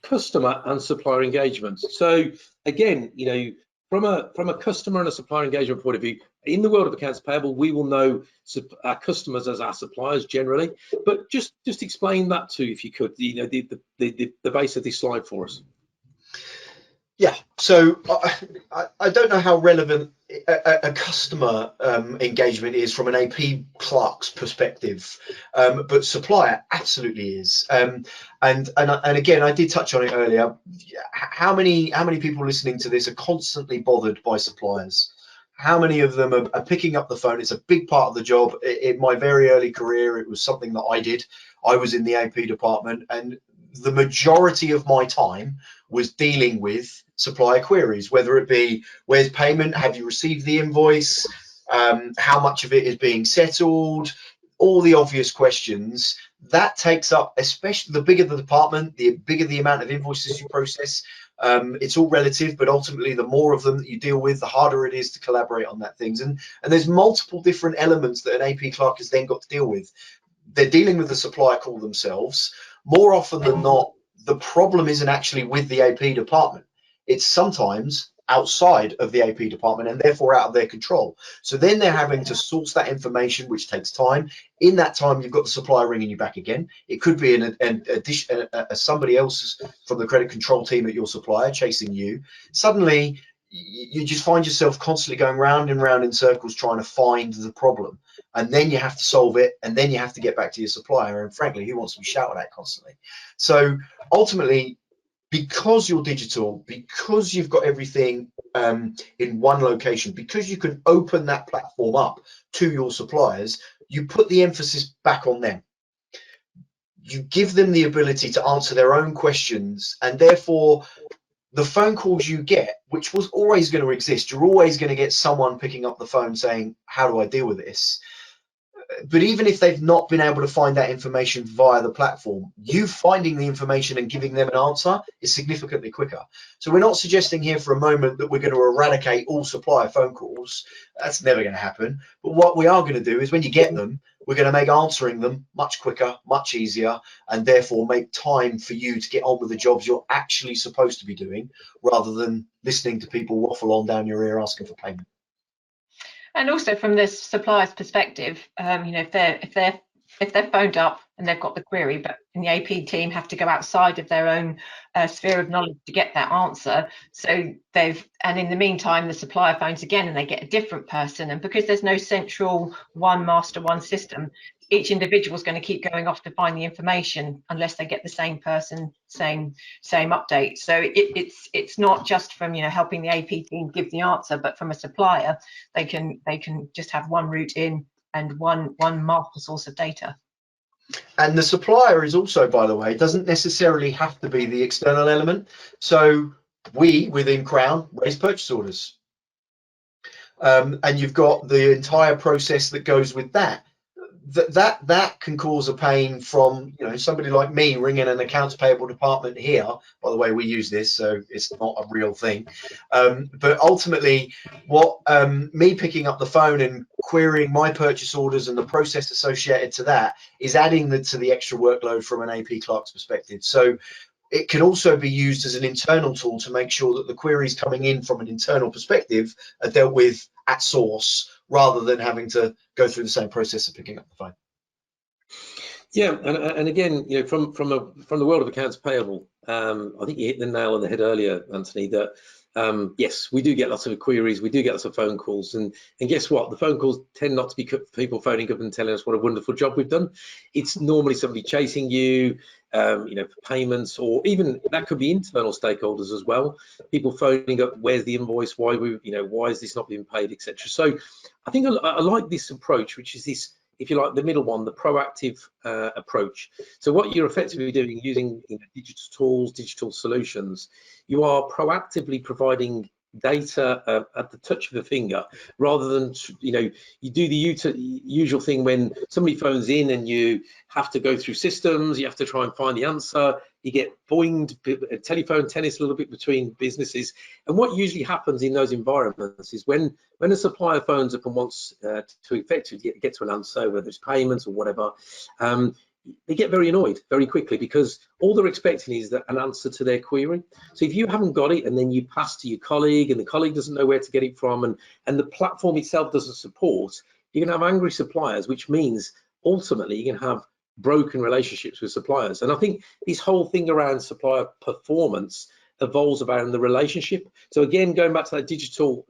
customer and supplier engagement. So again, you know, from a customer and a supplier engagement point of view, in the world of accounts payable, we will know our customers as our suppliers generally. But just explain that too, if you could, you know, the base of this slide for us. Yeah, so I don't know how relevant a customer engagement is from an AP clerk's perspective, but supplier absolutely is. And again, I did touch on it earlier. How many people listening to this are constantly bothered by suppliers? How many of them are picking up the phone? It's a big part of the job. In my very early career, it was something that I did. I was in the AP department, and the majority of my time was dealing with supplier queries, whether it be where's payment, have you received the invoice, how much of it is being settled, all the obvious questions. That takes up, especially the bigger the department, the bigger the amount of invoices you process. It's all relative, but ultimately the more of them that you deal with, the harder it is to collaborate on that things. And there's multiple different elements that an AP clerk has then got to deal with. They're dealing with the supplier call themselves. More often than not, the problem isn't actually with the AP department. It's sometimes outside of the AP department and therefore out of their control. So then they're having to source that information, which takes time. In that time, you've got the supplier ringing you back again. It could be somebody else from the credit control team at your supplier chasing you. Suddenly, you just find yourself constantly going round and round in circles trying to find the problem. And then you have to solve it, and then you have to get back to your supplier. And frankly, who wants to be shouted at constantly? So ultimately, because you're digital, because you've got everything in one location, because you can open that platform up to your suppliers, you put the emphasis back on them. You give them the ability to answer their own questions, and therefore the phone calls you get, which was always going to exist, you're always going to get someone picking up the phone saying, how do I deal with this? But even if they've not been able to find that information via the platform, you finding the information and giving them an answer is significantly quicker. So we're not suggesting here for a moment that we're going to eradicate all supplier phone calls. That's never going to happen. But what we are going to do is when you get them, we're going to make answering them much quicker, much easier, and therefore make time for you to get on with the jobs you're actually supposed to be doing, rather than listening to people waffle on down your ear asking for payment. And also from the supplier's perspective, you know, if they're phoned up and they've got the query, but the AP team have to go outside of their own sphere of knowledge to get that answer. So and in the meantime, the supplier phones again and they get a different person. And because there's no central one master, one system, each individual is going to keep going off to find the information unless they get the same person, same update. So it's not just from, you know, helping the AP team give the answer, but from a supplier, they can just have one route in and one master source of data. And the supplier is also, by the way, doesn't necessarily have to be the external element. So we within Crown raise purchase orders, and you've got the entire process that goes with that. That can cause a pain from, you know, somebody like me ringing an accounts payable department here. By the way, we use this, so it's not a real thing. But ultimately, what me picking up the phone and querying my purchase orders and the process associated to that is adding to the extra workload from an AP clerk's perspective. So it can also be used as an internal tool to make sure that the queries coming in from an internal perspective are dealt with at source, rather than having to go through the same process of picking up the phone. Yeah, and again, you know, from the world of accounts payable, I think you hit the nail on the head earlier, Anthony, that yes, we do get lots of queries, we do get lots of phone calls, and guess what? The phone calls tend not to be people phoning up and telling us what a wonderful job we've done. It's normally somebody chasing you, you know, for payments, or even that could be internal stakeholders as well. People phoning up, where's the invoice? Why is this not being paid, etc. So I think I like this approach, which is this, if you like, the middle one, the proactive approach. So what you're effectively doing, using, you know, digital tools, digital solutions, you are proactively providing data at the touch of the finger, rather than, you know, you do the usual thing when somebody phones in and you have to go through systems, you have to try and find the answer, you get boinged, telephone tennis a little bit between businesses. And what usually happens in those environments is when a supplier phones up and wants to effectively get to an answer, whether it's payments or whatever, they get very annoyed very quickly, because all they're expecting is that an answer to their query. So if you haven't got it and then you pass to your colleague and the colleague doesn't know where to get it from, and the platform itself doesn't support, you're going to have angry suppliers, which means ultimately you're going to have broken relationships with suppliers. And I think this whole thing around supplier performance evolves around the relationship. So again, going back to that digital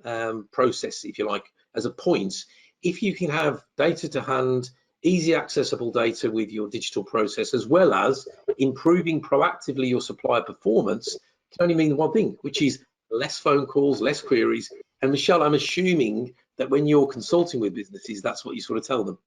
process, if you like, as a point, if you can have data to hand, easy accessible data with your digital process, as well as improving proactively your supplier performance, can only mean one thing, which is less phone calls, less queries. And Michelle, I'm assuming that when you're consulting with businesses, that's what you sort of tell them.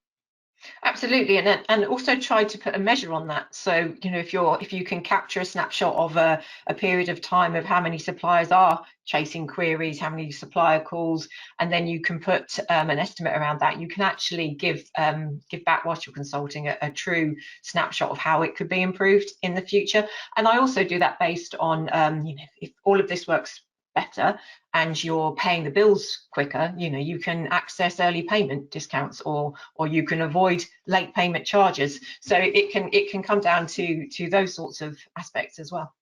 Absolutely, and also try to put a measure on that. So, you know, if you can capture a snapshot of a period of time of how many suppliers are chasing queries, how many supplier calls, and then you can put an estimate around that, you can actually give back, whilst you're consulting, a true snapshot of how it could be improved in the future. And I also do that based on, you know, if all of this works better and you're paying the bills quicker, you know, you can access early payment discounts, or you can avoid late payment charges. So it can come down to those sorts of aspects as well.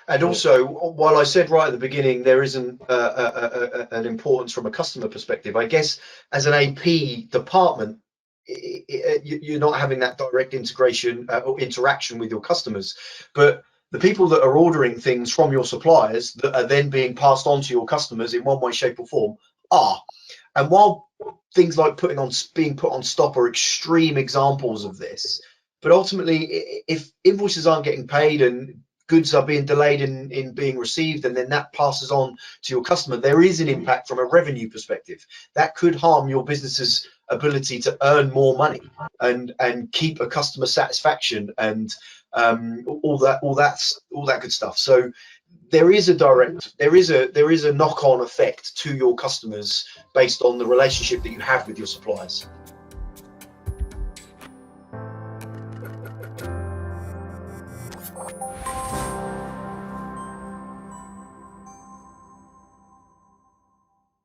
And also, while I said right at the beginning there isn't an importance from a customer perspective, I guess as an AP department, you're not having that direct integration or interaction with your customers, but the people that are ordering things from your suppliers that are then being passed on to your customers in one way, shape or form are. And while things like being put on stop are extreme examples of this, but ultimately if invoices aren't getting paid and goods are being delayed in being received, and then that passes on to your customer, there is an impact from a revenue perspective. That could harm your business's ability to earn more money and keep a customer satisfaction and all that good stuff. So there is a knock-on effect to your customers based on the relationship that you have with your suppliers.